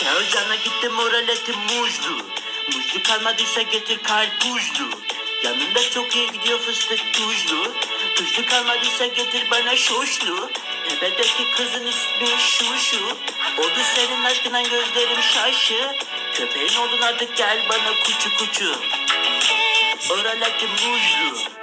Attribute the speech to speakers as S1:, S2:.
S1: Kağıcan'a gittim oraleti muzlu. Muzlu kalmadıysa getir karpuzlu. Yanında çok iyi gidiyor fıstık tuzlu. Tuzlu kalmadıysa getir bana şoşlu. Tepedeki kızın ismi Şuşu. Oldu senin aşkından gözlerim şaşı. Köpeğin oldun artık gel bana kuçu kuçu. Oraleti muzlu.